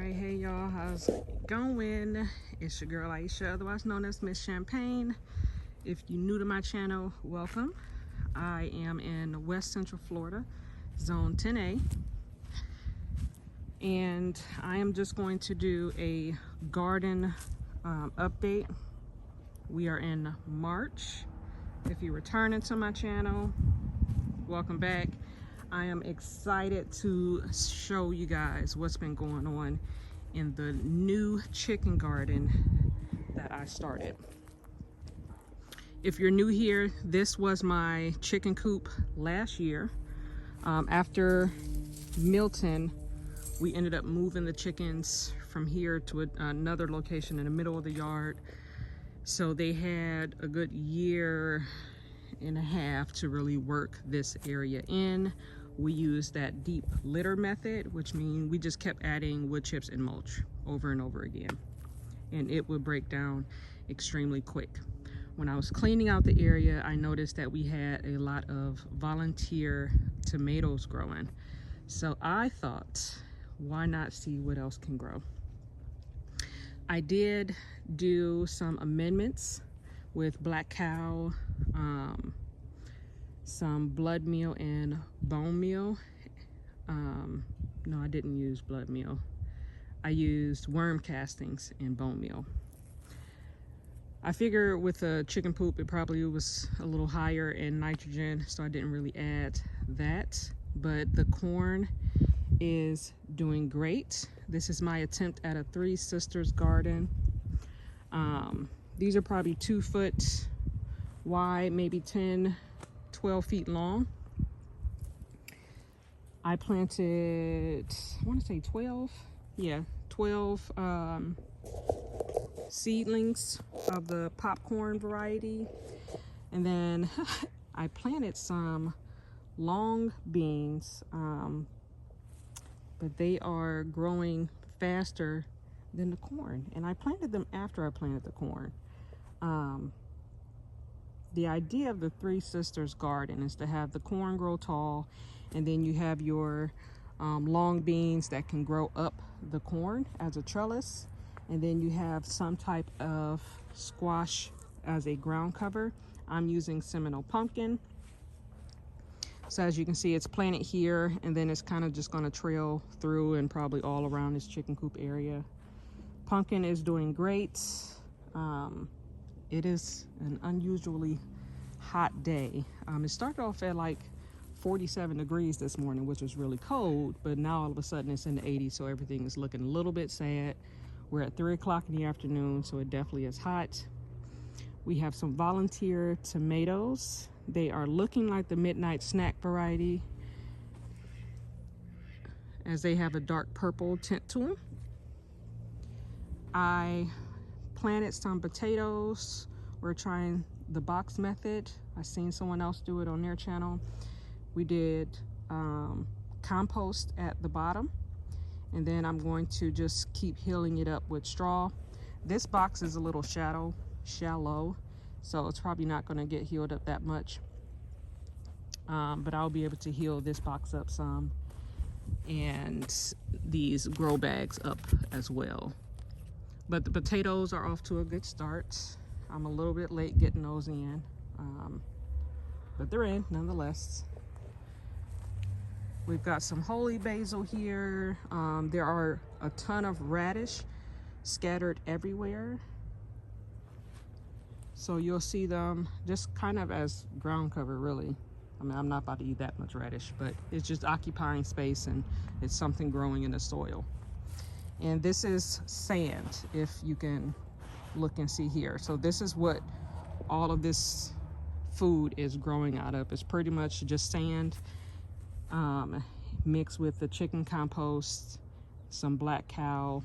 Alright, hey y'all, how's it going? It's your girl Aisha, otherwise known as Miss Champagne. If you're new to my channel, welcome. I am in West Central Florida, Zone 10A. And I am just going to do a garden update. We are in March. If you're returning to my channel, welcome back. I am excited to show you guys what's been going on in the new chicken garden that I started. If you're new here, this was my chicken coop last year. After Milton, we ended up moving the chickens from here to another location in the middle of the yard. So they had a good year and a half to really work this area in. We used that deep litter method, which means we just kept adding wood chips and mulch over and over again, and it would break down extremely quick. When I was cleaning out the area, I noticed that we had a lot of volunteer tomatoes growing. So I thought, why not see what else can grow? I did do some amendments with black cow, some blood meal and bone meal. No, I didn't use blood meal. I used worm castings and bone meal. I figure with a chicken poop, it probably was a little higher in nitrogen, so I didn't really add that. But the corn is doing great. This is my attempt at a Three Sisters garden. These are probably 2 foot wide, maybe 10-12 feet long. I planted, I want to say 12 seedlings of the popcorn variety, and then I planted some long beans, but they are growing faster than the corn, and I planted them after I planted the corn. The idea of the Three Sisters garden is to have the corn grow tall, and then you have your long beans that can grow up the corn as a trellis, and then you have some type of squash as a ground cover. I'm using Seminole pumpkin. So as you can see, it's planted here, and then it's kind of just going to trail through and probably all around this chicken coop area. Pumpkin is doing great. It is an unusually hot day. It started off at like 47 degrees this morning, which was really cold, but now all of a sudden it's in the 80s, so everything is looking a little bit sad. We're at 3 o'clock in the afternoon, so it definitely is hot. We have some volunteer tomatoes. They are looking like the midnight snack variety, as they have a dark purple tint to them. I planted some potatoes. We're trying the box method. I seen someone else do it on their channel. We did compost at the bottom, and then I'm going to just keep healing it up with straw. This box is a little shallow, so it's probably not going to get healed up that much, but I'll be able to heal this box up some, and these grow bags up as well. But the potatoes are off to a good start. I'm a little bit late getting those in, but they're in nonetheless. We've got some holy basil here. There are a ton of radish scattered everywhere, so you'll see them just kind of as ground cover, really. I mean, I'm not about to eat that much radish, but it's just occupying space, and it's something growing in the soil. And this is sand, if you can look and see here. So this is what all of this food is growing out of. It's pretty much just sand, mixed with the chicken compost, some black cow,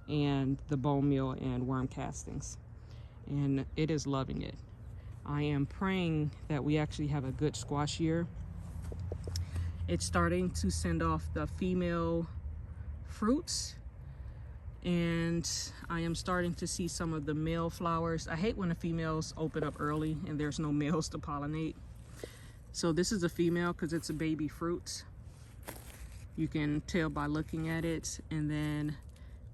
and the bone meal and worm castings. And it is loving it. I am praying that we actually have a good squash year. It's starting to send off the female fruits, and I am starting to see some of the male flowers. I hate when the females open up early and there's no males to pollinate. So this is a female because it's a baby fruit. You can tell by looking at it. And then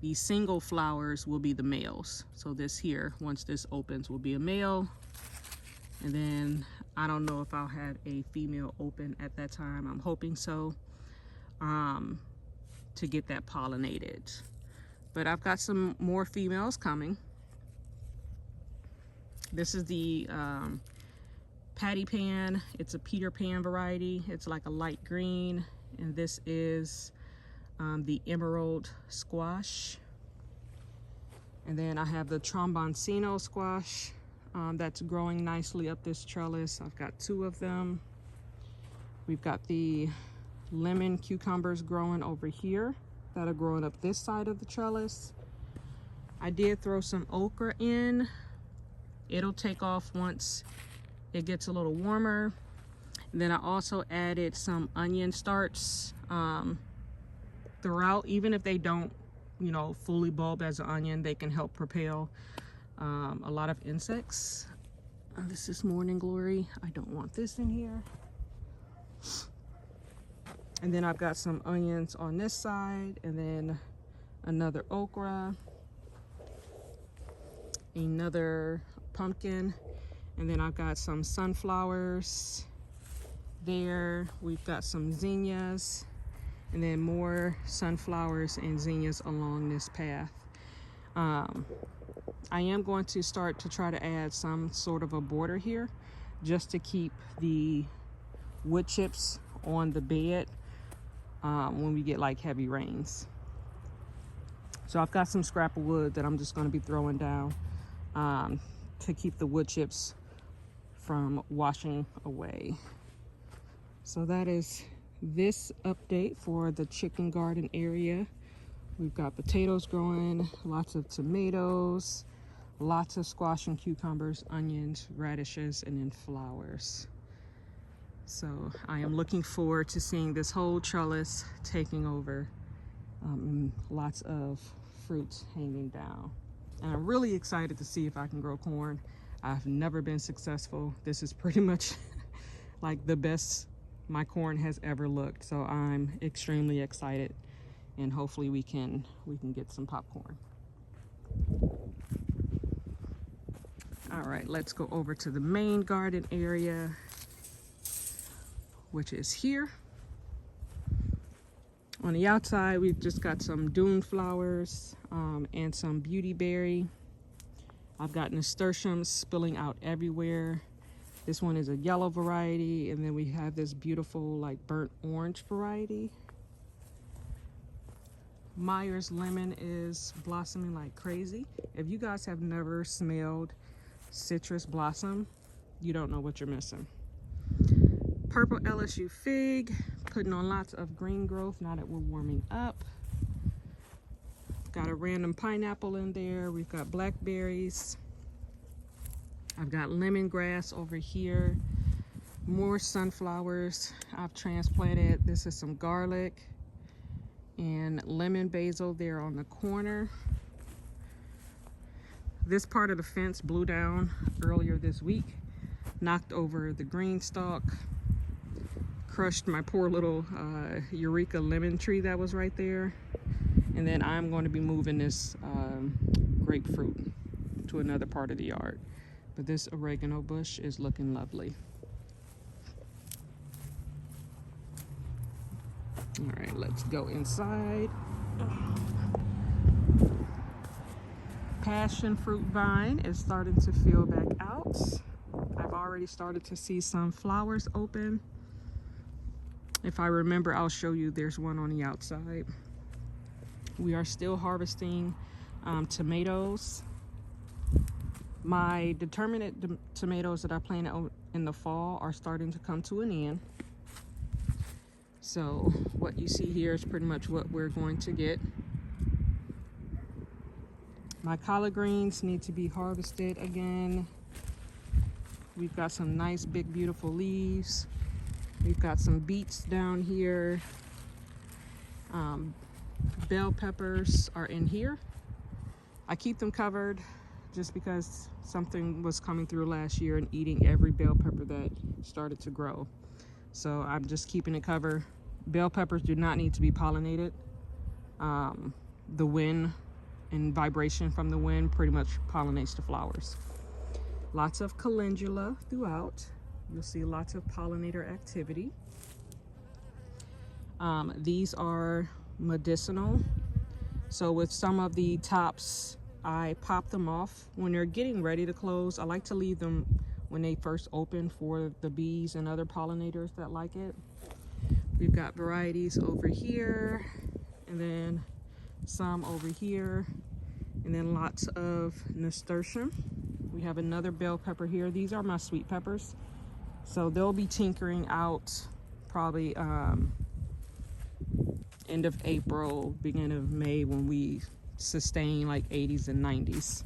the single flowers will be the males. So this here, once this opens, will be a male. And then I don't know if I'll have a female open at that time. I'm hoping so, to get that pollinated. But I've got some more females coming. This is the Patty Pan. It's a Peter Pan variety. It's like a light green. And this is the Emerald Squash. And then I have the Tromboncino Squash that's growing nicely up this trellis. I've got 2 of them. We've got the lemon cucumbers growing over here that are growing up this side of the trellis. I did throw some okra in. It'll take off once it gets a little warmer. And then I also added some onion starts throughout. Even if they don't, you know, fully bulb as an onion, they can help propel a lot of insects. This is Morning Glory. I don't want this in here. And then I've got some onions on this side, and then another okra, another pumpkin, and then I've got some sunflowers there. We've got some zinnias, and then more sunflowers and zinnias along this path. I am going to start to try to add some sort of a border here just to keep the wood chips on the bed when we get like heavy rains. So I've got some scrap of wood that I'm just going to be throwing down to keep the wood chips from washing away. So that is this update for the chicken garden area. We've got potatoes growing, lots of tomatoes, lots of squash and cucumbers, onions, radishes, and then flowers. So I am looking forward to seeing this whole trellis taking over, and lots of fruits hanging down. And I'm really excited to see if I can grow corn. I've never been successful. This is pretty much like the best my corn has ever looked. So I'm extremely excited, and hopefully we can get some popcorn. All right, let's go over to the main garden area, which is here. On the outside, we've just got some dune flowers and some beautyberry. I've got nasturtiums spilling out everywhere. This one is a yellow variety, and then we have this beautiful like burnt orange variety. Myers lemon is blossoming like crazy. If you guys have never smelled citrus blossom, you don't know what you're missing. Purple LSU fig, putting on lots of green growth now that we're warming up. Got a random pineapple in there. We've got blackberries. I've got lemongrass over here. More sunflowers I've transplanted. This is some garlic and lemon basil there on the corner. This part of the fence blew down earlier this week, knocked over the green stalk, crushed my poor little Eureka lemon tree that was right there. And then I'm going to be moving this grapefruit to another part of the yard. But this oregano bush is looking lovely. All right, let's go inside. Passion fruit vine is starting to fill back out. I've already started to see some flowers open. If I remember, I'll show you. There's one on the outside. We are still harvesting tomatoes. My determinate tomatoes that I planted in the fall are starting to come to an end. So what you see here is pretty much what we're going to get. My collard greens need to be harvested again. We've got some nice big beautiful leaves. We've got some beets down here. Bell peppers are in here. I keep them covered just because something was coming through last year and eating every bell pepper that started to grow. So I'm just keeping it covered Bell peppers do not need to be pollinated. The wind and vibration from the wind pretty much pollinates the flowers. Lots of calendula throughout. You'll see lots of pollinator activity. These are medicinal. So with some of the tops, I pop them off when they're getting ready to close. I like to leave them when they first open for the bees and other pollinators that like it. We've got varieties over here, and then some over here, and then lots of nasturtium. We have another bell pepper here. These are my sweet peppers. So they'll be tinkering out probably end of April, beginning of May, when we sustain like 80s and 90s.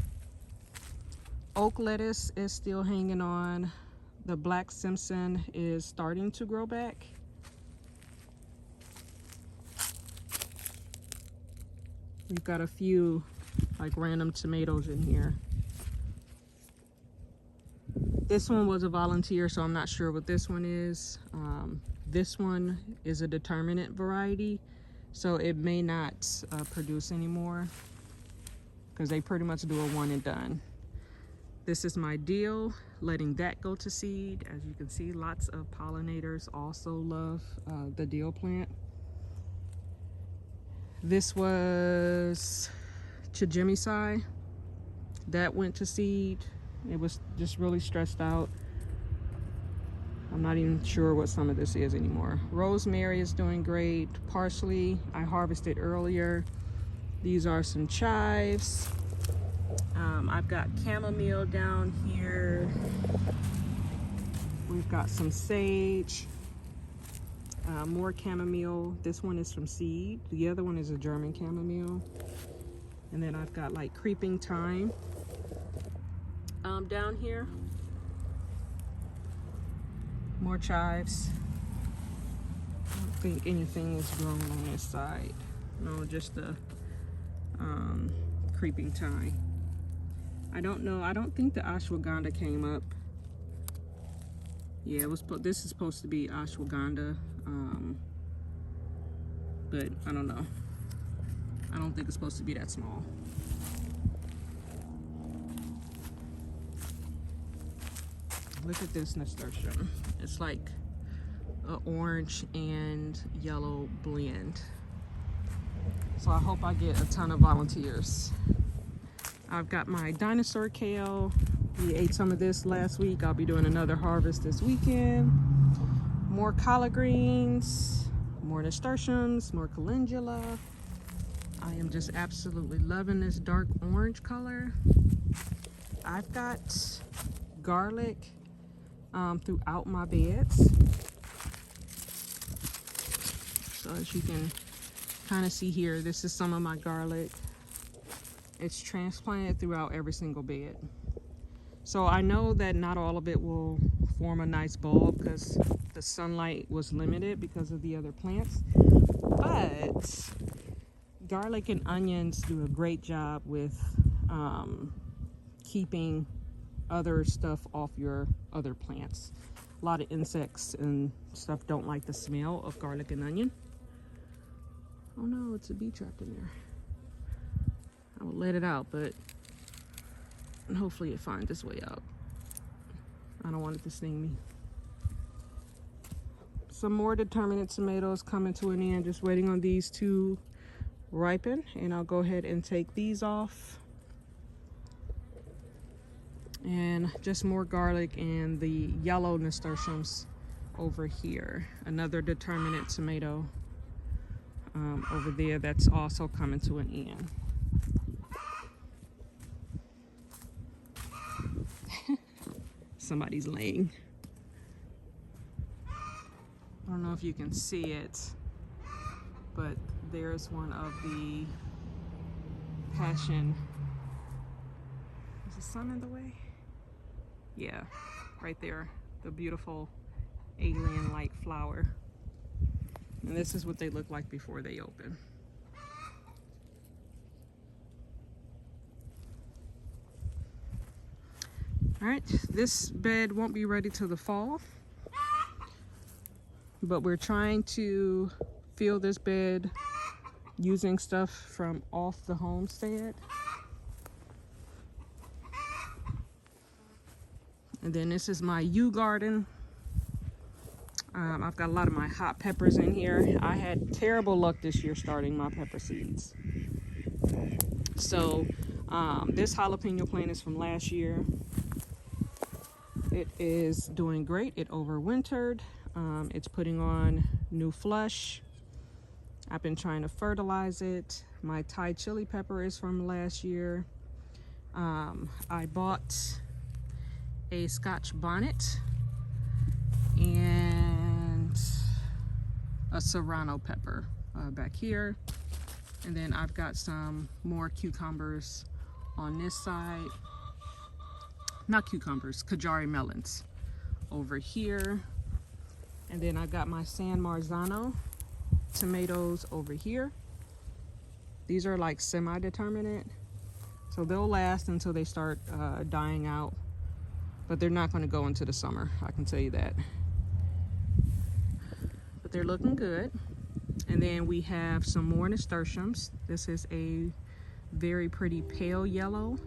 Oak lettuce is still hanging on. The Black Simpson is starting to grow back. We've got a few like random tomatoes in here. This one was a volunteer, so I'm not sure what this one is. This one is a determinate variety, so it may not produce anymore because they pretty much do a one and done. This is my dill, letting that go to seed. As you can see, lots of pollinators also love the dill plant. This was Chigemisai. That went to seed. It was just really stressed out. I'm not even sure what some of this is anymore. Rosemary is doing great. Parsley, I harvested earlier. These are some chives. I've got chamomile down here. We've got some sage. More chamomile. This one is from seed. The other one is a German chamomile. And then I've got like creeping thyme down here. More chives. I don't think anything is growing on this side. No, just the creeping thyme. I don't know. I don't think the ashwagandha came up. Yeah, it was. This is supposed to be ashwagandha, but I don't know. I don't think it's supposed to be that small. Look at this nasturtium. It's like an orange and yellow blend. So I hope I get a ton of volunteers. I've got my dinosaur kale. We ate some of this last week. I'll be doing another harvest this weekend. More collard greens, more nasturtiums, more calendula. I am just absolutely loving this dark orange color. I've got garlic throughout my beds. So as you can kind of see here, this is some of my garlic. It's transplanted throughout every single bed. So I know that not all of it will form a nice bulb because the sunlight was limited because of the other plants. But garlic and onions do a great job with keeping other stuff off your other plants. A lot of insects and stuff don't like the smell of garlic and onion. Oh no, it's a bee trapped in there. I will let it out, but hopefully it finds its way out. I don't want it to sting me. Some more determinate tomatoes coming to an end. Just waiting on these to ripen, and I'll go ahead and take these off. And just more garlic and the yellow nasturtiums over here. Another determinate tomato over there that's also coming to an end. Somebody's laying. I don't know if you can see it, but there's one of the passion. Is the sun in the way? Yeah, right there. The beautiful alien-like flower. And this is what they look like before they open. All right, this bed won't be ready till the fall. but we're trying to fill this bed using stuff from off the homestead. And then this is my yew garden. I've got a lot of my hot peppers in here. I had terrible luck this year starting my pepper seeds. So this jalapeno plant is from last year. It is doing great. It overwintered. It's putting on new flush. I've been trying to fertilize it. My Thai chili pepper is from last year. I bought a Scotch bonnet and a serrano pepper back here. And then I've got some more cucumbers on this side. Not cucumbers, Kajari melons over here. And then I've got my San Marzano tomatoes over here. These are like semi-determinate, so they'll last until they start dying out, but they're not going to go into the summer, I can tell you that. But they're looking good. And then we have some more nasturtiums. This is a very pretty pale yellow,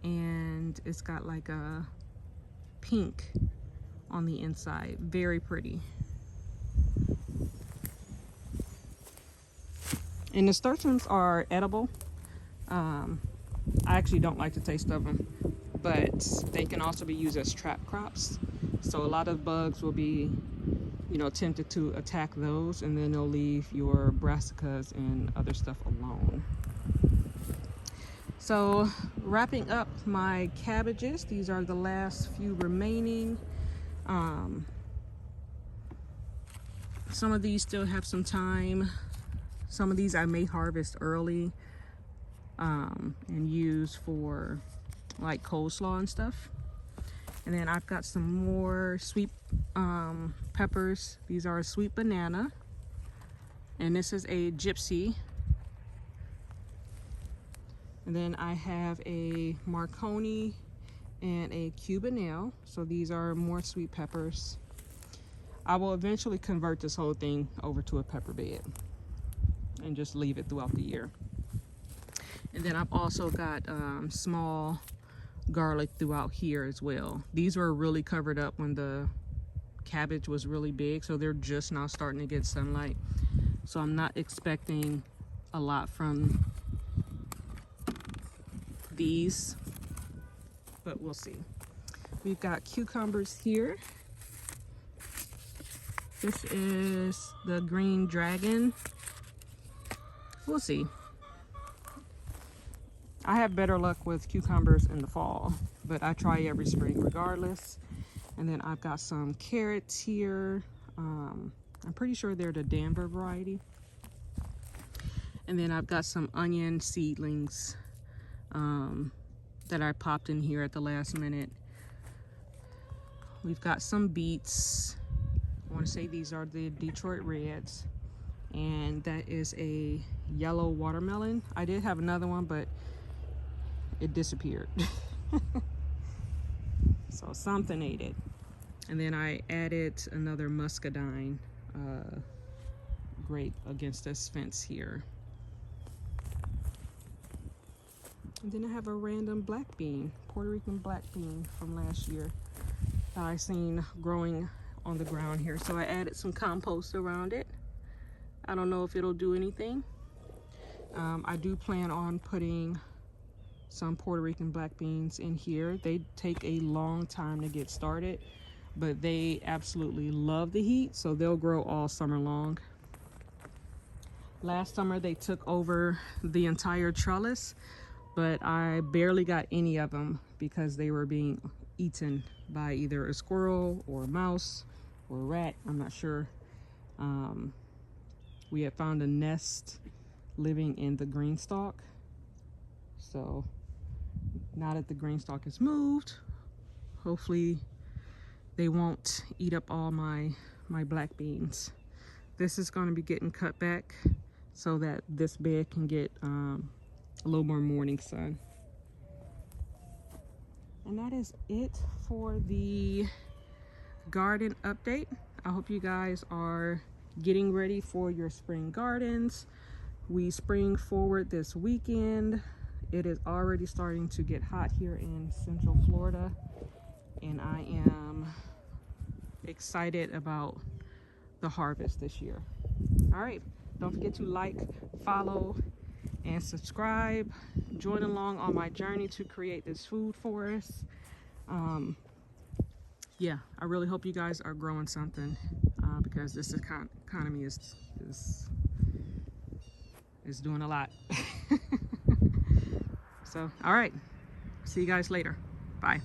and it's got like a pink on the inside. Very pretty. And nasturtiums are edible. I actually don't like the taste of them, but they can also be used as trap crops. So a lot of bugs will be, you know, tempted to attack those, and then they'll leave your brassicas and other stuff alone. So wrapping up my cabbages, these are the last few remaining. Some of these still have some time. Some of these I may harvest early and use for like coleslaw and stuff. And then I've got some more sweet peppers. These are a sweet banana, and this is a gypsy. And then I have a Marconi and a Cubanelle. So these are more sweet peppers. I will eventually convert this whole thing over to a pepper bed and just leave it throughout the year. And then I've also got small garlic throughout here as well. These were really covered up when the cabbage was really big, so they're just now starting to get sunlight. So I'm not expecting a lot from these, but we'll see. We've got cucumbers here. This is the green dragon. We'll see. I have better luck with cucumbers in the fall, but I try every spring regardless. And then I've got some carrots here. I'm pretty sure they're the Danver variety. And then I've got some onion seedlings that I popped in here at the last minute. We've got some beets. I want to say these are the Detroit Reds, and that is a yellow watermelon. I did have another one, but it disappeared. So something ate it. And then I added another muscadine grape against this fence here. And then I have a random black bean, Puerto Rican black bean from last year that I seen growing on the ground here. So I added some compost around it. I don't know if it'll do anything. I do plan on putting some Puerto Rican black beans in here. They take a long time to get started, but they absolutely love the heat, so they'll grow all summer long. Last summer they took over the entire trellis, but I barely got any of them because they were being eaten by either a squirrel or a mouse or a rat, I'm not sure. We had found a nest living in the green stalk. So now that the green stalk is moved, hopefully they won't eat up all my black beans. This is going to be getting cut back so that this bed can get a little more morning sun. And that is it for the garden update. I hope you guys are getting ready for your spring gardens. We spring forward this weekend. It is already starting to get hot here in Central Florida, and I am excited about the harvest this year. All right, don't forget to like, follow, and subscribe. Join along on my journey to create this food for us. Yeah, I really hope you guys are growing something because this economy is doing a lot. So, all right, see you guys later. Bye.